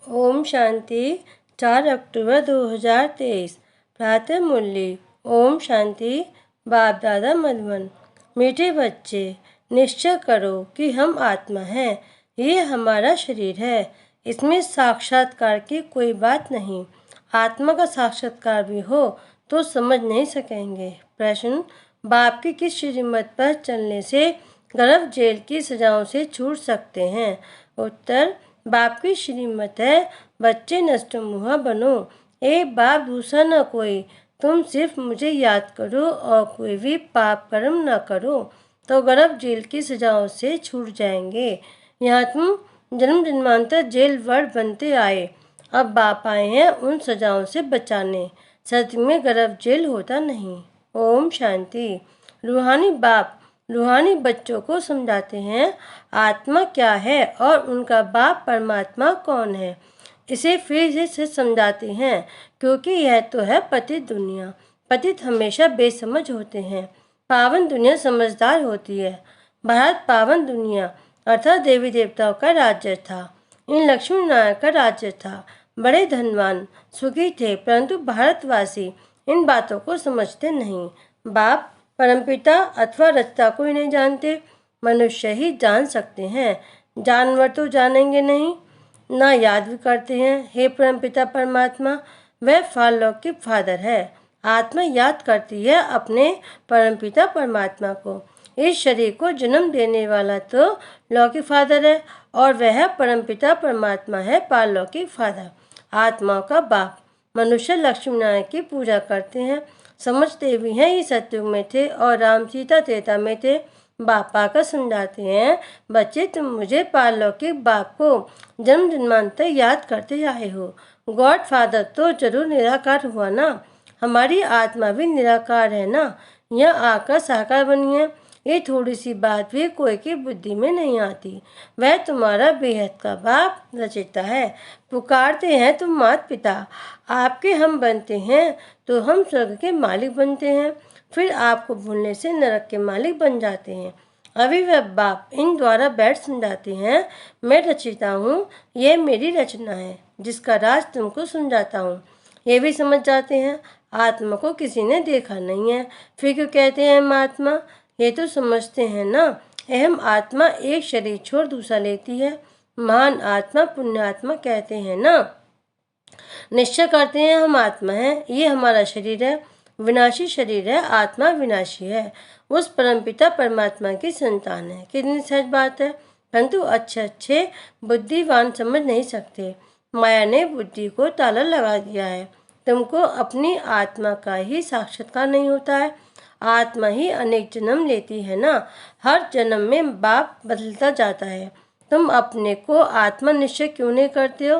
ओम शांति। 4 अक्टूबर 2023 प्रातः मुरली। ओम शांति। बाप दादा मधुबन। मीठे बच्चे, निश्चय करो कि हम आत्मा हैं। ये हमारा शरीर है। इसमें साक्षात्कार की कोई बात नहीं। आत्मा का साक्षात्कार भी हो तो समझ नहीं सकेंगे। प्रश्न: बाप की किस श्रीमत पर चलने से गर्भ जेल की सजाओं से छूट सकते हैं? उत्तर: बाप की श्रीमत है, बच्चे नष्ट मुहा बनो, एक बाप दूसरा न कोई, तुम सिर्फ मुझे याद करो और कोई भी पाप कर्म न करो तो गर्भ जेल की सजाओं से छूट जाएंगे। यहाँ तुम जन्म जन्मांतर जेल वर्ड बनते आए, अब बाप आए हैं उन सजाओं से बचाने। सच में गर्भ जेल होता नहीं। ओम शांति। रूहानी बाप रूहानी बच्चों को समझाते हैं आत्मा क्या है और उनका बाप परमात्मा कौन है। इसे फिर से समझाते हैं क्योंकि यह तो है पतित दुनिया। पतित हमेशा बेसमझ होते हैं, पावन दुनिया समझदार होती है। भारत पावन दुनिया अर्थात देवी देवताओं का राज्य था। इन लक्ष्मी नारायण का राज्य था। बड़े धनवान सुखी थे, परंतु भारतवासी इन बातों को समझते नहीं। बाप परमपिता अथवा रचता को ही नहीं जानते। मनुष्य ही जान सकते हैं, जानवर तो जानेंगे नहीं, ना याद भी करते हैं। हे परमपिता परमात्मा, वह फालौकिक फादर है। आत्मा याद करती है अपने परमपिता परमात्मा को। इस शरीर को जन्म देने वाला तो लौकिक फादर है और वह परमपिता परमात्मा है पारलौकिक फादर, आत्माओं का बाप। मनुष्य लक्ष्मी नारायण की पूजा करते हैं, समझते भी हैं ये सतयुग में थे और राम सीता त्रेता में थे। बाप आकर समझाते हैं, बच्चे तुम मुझे पारलौकिक बाप को जन्म जन्मांतर याद करते आए हो। गॉड फादर तो जरूर निराकार हुआ ना, हमारी आत्मा भी निराकार है ना, यह आकर साकार बनी है। ये थोड़ी सी बात भी कोई की बुद्धि में नहीं आती। वह तुम्हारा बेहद का बाप रचयिता है। पुकारते हैं तुम माता पिता, आपके हम बनते हैं तो हम स्वर्ग के मालिक बनते हैं, फिर आपको भूलने से नरक के मालिक बन जाते हैं। अभी वह बाप इन द्वारा बैठ समझाते हैं, मैं रचयिता हूँ, ये मेरी रचना है जिसका राज तुमको समझाता हूँ। ये भी समझ जाते हैं आत्मा को किसी ने देखा नहीं है, फिर क्यों कहते हैं हम आत्मा? ये तो समझते हैं ना, अहम आत्मा एक शरीर छोड़ दूसरा लेती है। महान आत्मा पुण्यात्मा कहते हैं ना। निश्चय करते हैं हम आत्मा है, ये हमारा शरीर है, विनाशी शरीर है, आत्मा विनाशी है, उस परमपिता परमात्मा की संतान है। कितनी सच बात है, परंतु अच्छे बुद्धिवान समझ नहीं सकते। माया ने बुद्धि को ताला लगा दिया है। तुमको अपनी आत्मा का ही साक्षात्कार नहीं होता है। आत्मा ही अनेक जन्म लेती है ना, हर जन्म में बाप बदलता जाता है। तुम अपने को आत्मा निश्चय क्यों नहीं करते हो?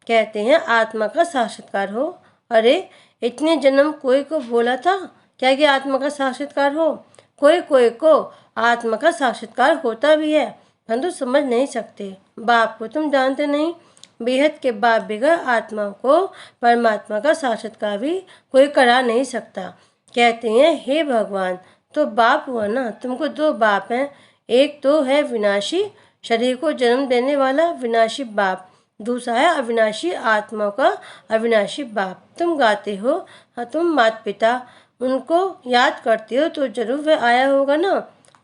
कहते हैं आत्मा का साक्षात्कार हो। अरे इतने जन्म कोई को बोला था क्या कि आत्मा का साक्षात्कार हो? कोई को आत्मा का साक्षात्कार होता भी है, परंतु समझ नहीं सकते। बाप को तुम जानते नहीं। बेहद के बाप बगैर आत्मा को परमात्मा का साक्षात्कार भी कोई करा नहीं सकता। कहते हैं हे भगवान, तो बाप हुआ ना, तुमको दो बाप हैं, एक तो है विनाशी शरीर को जन्म देने वाला विनाशी बाप, दूसरा है अविनाशी आत्मा का अविनाशी बाप। तुम गाते हो तुम माता पिता, उनको याद करते हो तो जरूर वह आया होगा ना।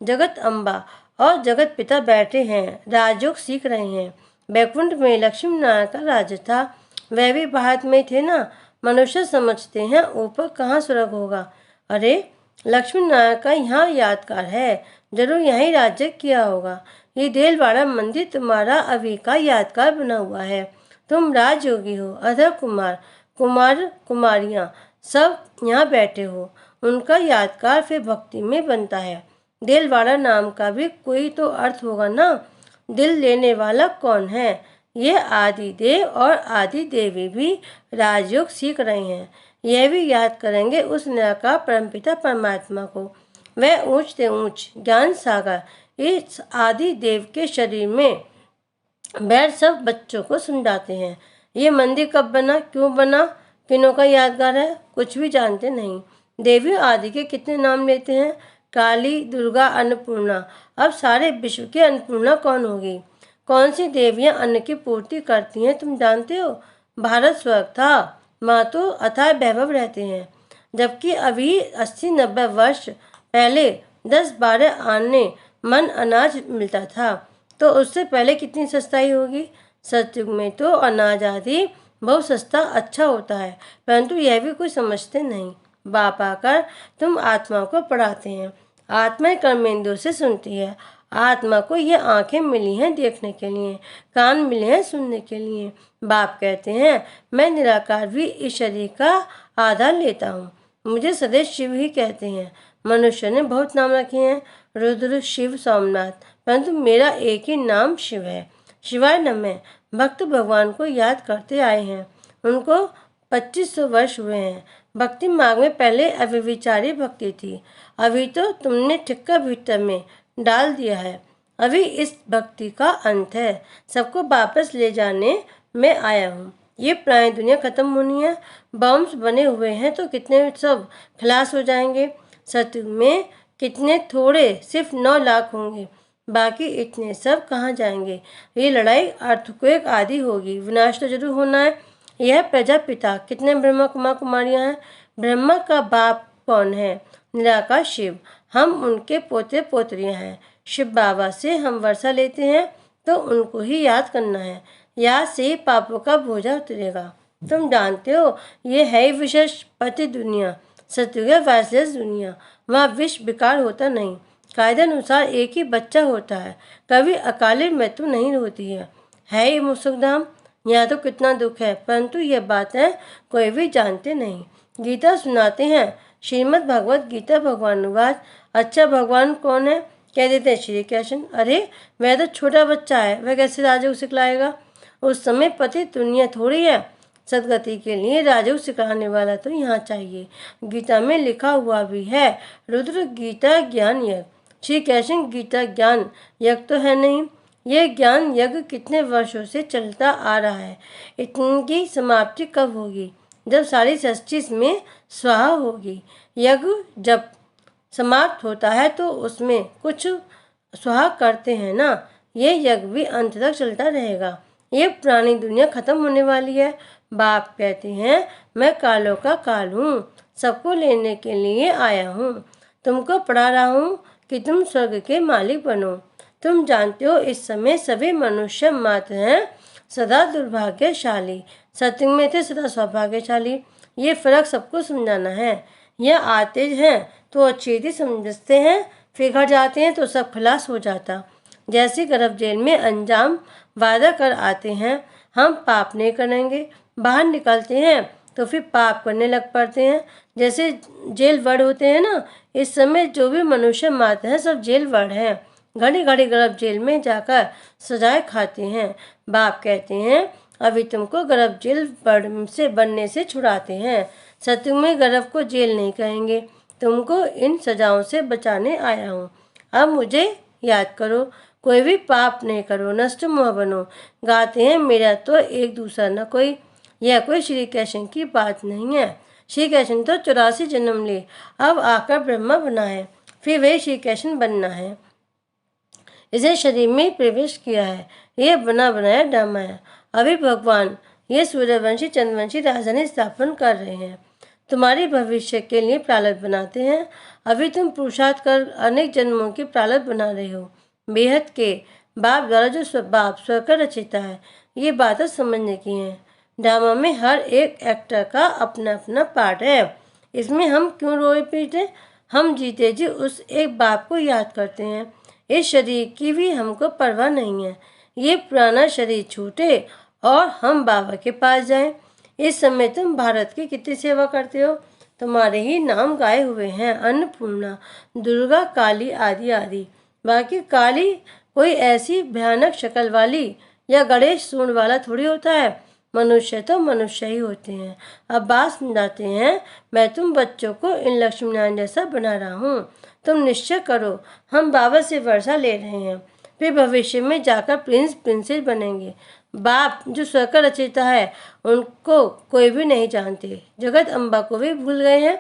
जगत अम्बा और जगत पिता बैठे हैं, राजयोग सीख रहे हैं। बैकुंठ में लक्ष्मी नारायण का राज्य था, वह भी भारत में थे ना। मनुष्य समझते हैं ऊपर कहाँ स्वर्ग होगा। अरे लक्ष्मी नारायण का यहाँ यादगार है, जरूर यहीं राज्य किया होगा। ये देलवाड़ा मंदिर तुम्हारा अभी का यादगार बना हुआ है। तुम राजयोगी हो, अधर कुमार कुमारियाँ सब यहाँ बैठे हो, उनका यादगार फिर भक्ति में बनता है। देलवाड़ा नाम का भी कोई तो अर्थ होगा ना। दिल लेने वाला कौन है? ये आदि देव और आदि देवी भी राजयोग सीख रहे हैं। यह भी याद करेंगे उस निराकार परमपिता परमात्मा को। वह ऊंच से ऊंच ज्ञान सागर इस आदि देव के शरीर में बैठ सब बच्चों को समझाते हैं। ये मंदिर कब बना, क्यों बना, किनों का यादगार है, कुछ भी जानते नहीं। देवी आदि के कितने नाम लेते हैं, काली, दुर्गा, अन्नपूर्णा। अब सारे विश्व की अन्नपूर्णा कौन होगी? कौन सी देवियां अन्न की पूर्ति करती हैं तुम जानते हो? भारत स्वर्ग था, माँ तो अथाह वैभव रहते हैं, जबकि अभी 80-90 वर्ष पहले 10-12 आने मन अनाज मिलता था, तो उससे पहले कितनी सस्ताई होगी। सतयुग में तो अनाज आदि बहुत सस्ता अच्छा होता है, परंतु यह भी कोई समझते नहीं। बाप आकर तुम आत्मा को पढ़ाते हैं, आत्मा कर्मेंद्रियों से सुनती है। आत्मा को ये आंखें मिली हैं देखने के लिए, कान मिले हैं सुनने के लिए। बाप कहते हैं मैं निराकार भी इस शरीर का आधार लेता हूँ, मुझे सदैव शिव ही कहते हैं। मनुष्य ने बहुत नाम रखे हैं, रुद्र, शिव, सोमनाथ, परंतु मेरा एक ही नाम शिव है। शिवाय नमः। भक्त भगवान को याद करते आए हैं, उनको 2500 वर्ष हुए हैं। भक्ति मार्ग में पहले अव्यभिचारी भक्ति थी, अभी तो तुमने ठिक्का भीतर में डाल दिया है। अभी इस भक्ति का अंत है, सबको वापस ले जाने में आया हूँ। ये पुरानी दुनिया खत्म होनी है, बॉम्ब्स बने हुए हैं तो कितने सब खलास हो जाएंगे। सतयुग में कितने थोड़े, सिर्फ 9 लाख होंगे, बाकी इतने सब कहाँ जाएंगे। ये लड़ाई अर्थक्वेक आदि होगी, विनाश तो जरूर होना है। यह प्रजापिता, कितने ब्रह्मा कुमारियाँ हैं। ब्रह्मा का बाप कौन है? निराकार शिव, हम उनके पोते पोतरियाँ हैं। शिव बाबा से हम वर्षा लेते हैं तो उनको ही याद करना है, याद से ही पापों का बोझा उतरेगा। तुम जानते हो ये है ही विशेष पति दुनिया, सतयुग वायरलेस दुनिया, वहाँ विष विकार होता नहीं, कायदे अनुसार एक ही बच्चा होता है, कभी अकाली मृत्यु नहीं होती है ही मुसुकधाम। यहाँ तो कितना दुख है, परंतु ये बातें कोई भी जानते नहीं। गीता सुनाते हैं, श्रीमद् भगवत गीता भगवानुवाद। अच्छा भगवान कौन है? कह देते हैं श्री कृष्ण। अरे वह तो छोटा बच्चा है, वह कैसे राजयोग सिखलाएगा? उस समय पति दुनिया थोड़ी है, सदगति के लिए राजयोग सिखाने वाला तो यहाँ चाहिए। गीता में लिखा हुआ भी है, रुद्र गीता ज्ञान यज्ञ। श्री कृष्ण गीता ज्ञान यज्ञ तो है नहीं। ये ज्ञान यज्ञ कितने वर्षों से चलता आ रहा है, इनकी समाप्ति कब होगी? जब सारी सृष्टि में स्वाहा होगी। यज्ञ जब समाप्त होता है तो उसमें कुछ स्वाहा करते हैं ना, ये यज्ञ भी अंत तक चलता रहेगा। ये पुरानी दुनिया खत्म होने वाली है। बाप कहते हैं मैं कालों का काल हूँ, सबको लेने के लिए आया हूँ। तुमको पढ़ा रहा हूँ कि तुम स्वर्ग के मालिक बनो। तुम जानते हो इस समय सभी मनुष्य मात्र हैं सदा दुर्भाग्यशाली, सत्युग में थे सदा सौभाग्यशाली। ये फर्क सबको समझाना है। यह आते हैं तो अच्छी थी समझते हैं, फिर घर जाते हैं तो सब खलास हो जाता। जैसे गर्भ जेल में अंजाम वादा कर आते हैं हम पाप नहीं करेंगे, बाहर निकलते हैं तो फिर पाप करने लग पड़ते हैं। जैसे जेल वर्ड होते हैं ना, इस समय जो भी मनुष्य मात्र हैं सब जेल वर्ड हैं, घड़ी घड़ी गर्भ जेल में जाकर सजाएं खाते हैं। बाप कहते हैं अभी तुमको गर्भ जेल वर्ड से बनने से छुड़ाते हैं, सत्युग में गर्भ को जेल नहीं कहेंगे। तुमको इन सजाओं से बचाने आया हूँ, अब मुझे याद करो, कोई भी पाप नहीं करो, नष्ट मोह बनो। गाते हैं मेरा तो एक दूसरा न कोई। यह कोई श्री कृष्ण की बात नहीं है। श्री कृष्ण तो 84 जन्म ले, अब आकर ब्रह्मा बना है, फिर वही श्री कृष्ण बनना है। इसे शरीर में प्रवेश किया है, ये बना बनाया ड्रामा है। अभी भगवान ये सूर्यवंशी चंद्रवंशी राजधानी स्थापन कर रहे हैं, तुम्हारे भविष्य के लिए प्रारब्ध बनाते हैं। अभी तुम पुरुषार्थ कर अनेक जन्मों की प्रारब्ध बना रहे हो। बेहद के बाप द्वारा जो बाप स्वकर रचिता है, ये बातें समझने की हैं। ड्रामा में हर एक एक्टर का अपना अपना पार्ट है, इसमें हम क्यों रोए पीटे? हम जीते जी उस एक बाप को याद करते हैं। इस शरीर की भी हमको परवाह नहीं है, ये पुराना शरीर छूटे और हम बाबा के पास जाएं। इस समय तुम भारत की कितनी सेवा करते हो, तुम्हारे ही नाम गाए हुए हैं, अन्नपूर्णा, दुर्गा, काली आदि आदि। बाकी काली कोई ऐसी भयानक शक्ल वाली या गणेश सूंड वाला थोड़ी होता है, मनुष्य तो मनुष्य ही होते हैं। अब बात समझाते हैं, मैं तुम बच्चों को इन लक्ष्मी नारायण जैसा बना रहा हूँ। तुम निश्चय करो, हम बाबा से वर्षा ले रहे हैं, फिर भविष्य में जाकर प्रिंस प्रिंसेस बनेंगे। बाप जो स्वकर रचयिता है उनको कोई भी नहीं जानते, जगत अम्बा को भी भूल गए हैं,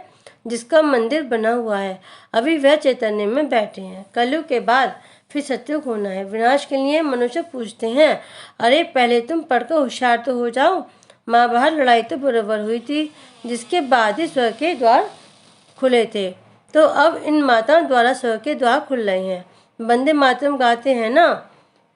जिसका मंदिर बना हुआ है। अभी वह चैतन्य में बैठे हैं। कलयुग के बाद फिर सत्युग होना है। विनाश के लिए मनुष्य पूछते हैं, अरे पहले तुम पढ़कर होशियार तो हो जाओ। महाभारत लड़ाई तो बरोबर हुई थी, जिसके बाद ही स्वर्ग के द्वार खुले थे। तो अब इन माताओं द्वारा स्वर्ग के द्वार खुल रहे हैं। वंदे मातरम गाते हैं ना,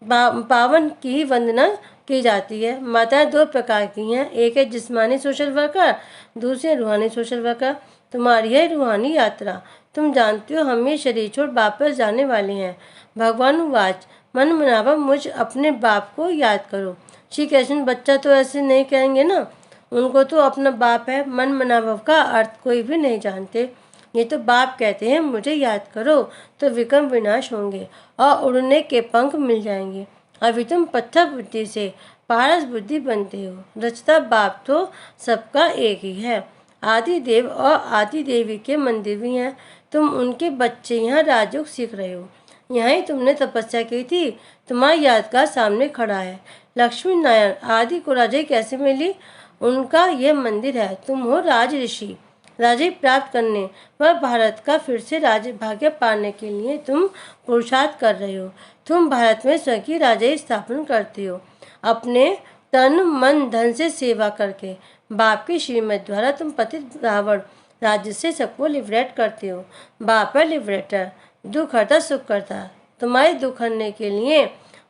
पावन की वंदना की जाती है। माताएं दो प्रकार की हैं, एक है जिस्मानी सोशल वर्कर, दूसरी रूहानी सोशल वर्कर। तुम्हारी है रूहानी यात्रा। तुम जानती हो हम ये शरीर छोड़ वापस जाने वाले हैं। भगवान वाच, मन मनावा मुझ अपने बाप को याद करो। श्री कृष्ण बच्चा तो ऐसे नहीं कहेंगे ना, उनको तो अपना बाप है। मन मनावा का अर्थ कोई भी नहीं जानते। ये तो बाप कहते हैं मुझे याद करो तो विक्रम विनाश होंगे और उड़ने के पंख मिल जाएंगे। अभी तुम पत्थर बुद्धि से पारस बुद्धि बनते हो। रचता बाप तो सबका एक ही है। आदि देव और आदि देवी के मंदिर भी हैं। तुम उनके बच्चे यहाँ राजयोग सीख रहे हो। यहाँ ही तुमने तपस्या की थी। तुम्हारी यादगार सामने खड़ा है। लक्ष्मी नारायण आदि को राजाई कैसे मिली? उनका ये मंदिर है। तुम हो राज ऋषि। राजाई प्राप्त करने व भारत का फिर से राज्य भाग्य पाने के लिए तुम पुरुषार्थ कर रहे हो। तुम भारत में स्वर्ग की राजाई स्थापना करते हो अपने तन मन धन से सेवा करके। बाप की श्रीमत द्वारा तुम पतित रावण राज्य से सबको लिबरेट करते हो। बाप है लिबरेटर, दुख हरता सुख करता। तुम्हारे दुख हरने के लिए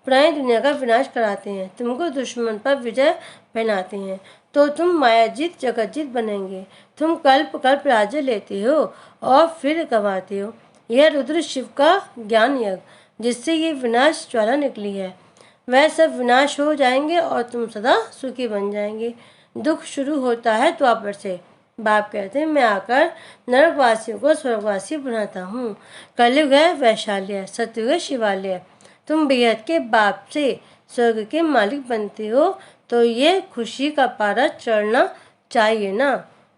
पुरानी दुनिया का विनाश कराते हैं, तुमको दुश्मन पर विजय पहनाते हैं, तो तुम मायाजीत जगतजीत बनेंगे। तुम कल्प कल्प राज्य लेते हो और फिर गंवाते हो। यह रुद्र शिव का ज्ञान यज्ञ जिससे ये विनाश ज्वाला निकली है, वह सब विनाश हो जाएंगे और तुम सदा सुखी बन जाएंगे। दुख शुरू होता है द्वापर से। बाप कहते हैं मैं आकर नरकवासियों को स्वर्गवासी बनाता हूँ। कलयुग है वैशाल्य, सतयुग है शिवालय। तुम बेहद के बाप से स्वर्ग के मालिक बनते हो, तो ये खुशी का पारा चढ़ना चाहिए ना।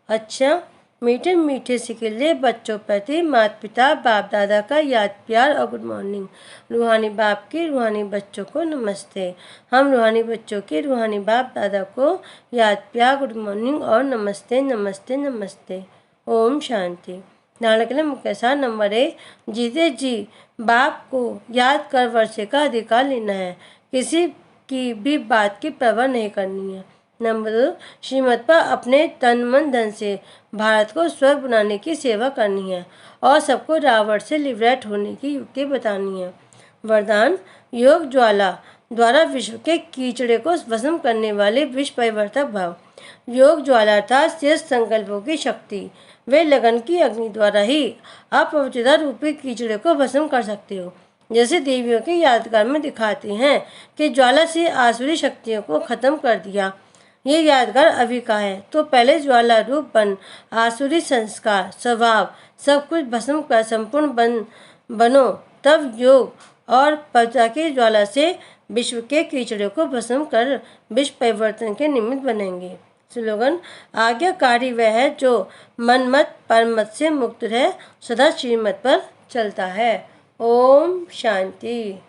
अच्छा, मीठे मीठे सिकिले बच्चों प्रति माता पिता बाप दादा का याद प्यार और गुड मॉर्निंग। रूहानी बाप की रूहानी बच्चों को नमस्ते। हम रूहानी बच्चों के रूहानी बाप दादा को याद प्यार गुड मॉर्निंग और नमस्ते नमस्ते नमस्ते। ओम शांति। धारणा के लिए मुख्य सार नंबर 1, जीते जी बाप को याद कर वर्षे का अधिकार लेना है। किसी की भी बात की परवाह नहीं करनी है। नंबर 2, श्रीमत पर अपने तन मन धन से भारत को स्वर्ग बनाने की सेवा करनी है और सबको रावण से लिबरेट होने की युक्ति बतानी है। वरदान, योग ज्वाला द्वारा विश्व के कीचड़े को भस्म करने वाले विश्व परिवर्तक भाव। योग ज्वाला अर्थात श्रेष्ठ संकल्पों की शक्ति। वे लगन की अग्नि द्वारा ही अपवित्रता रूपी कीचड़े को भस्म कर सकते हो। जैसे देवियों के यादगार में दिखाते हैं कि ज्वाला से आसुरी शक्तियों को खत्म कर दिया। ये यादगार अभी का है, तो पहले ज्वाला रूप बन आसुरी संस्कार स्वभाव सब कुछ भस्म कर संपूर्ण बनो, तब योग और पवित्रता की ज्वाला से विश्व के कीचड़ों को भस्म कर विश्व परिवर्तन के निमित्त बनेंगे। स्लोगन, आज्ञाकारी वह है जो मनमत परमत से मुक्त है, सदा श्रीमत पर चलता है। ओम शांति।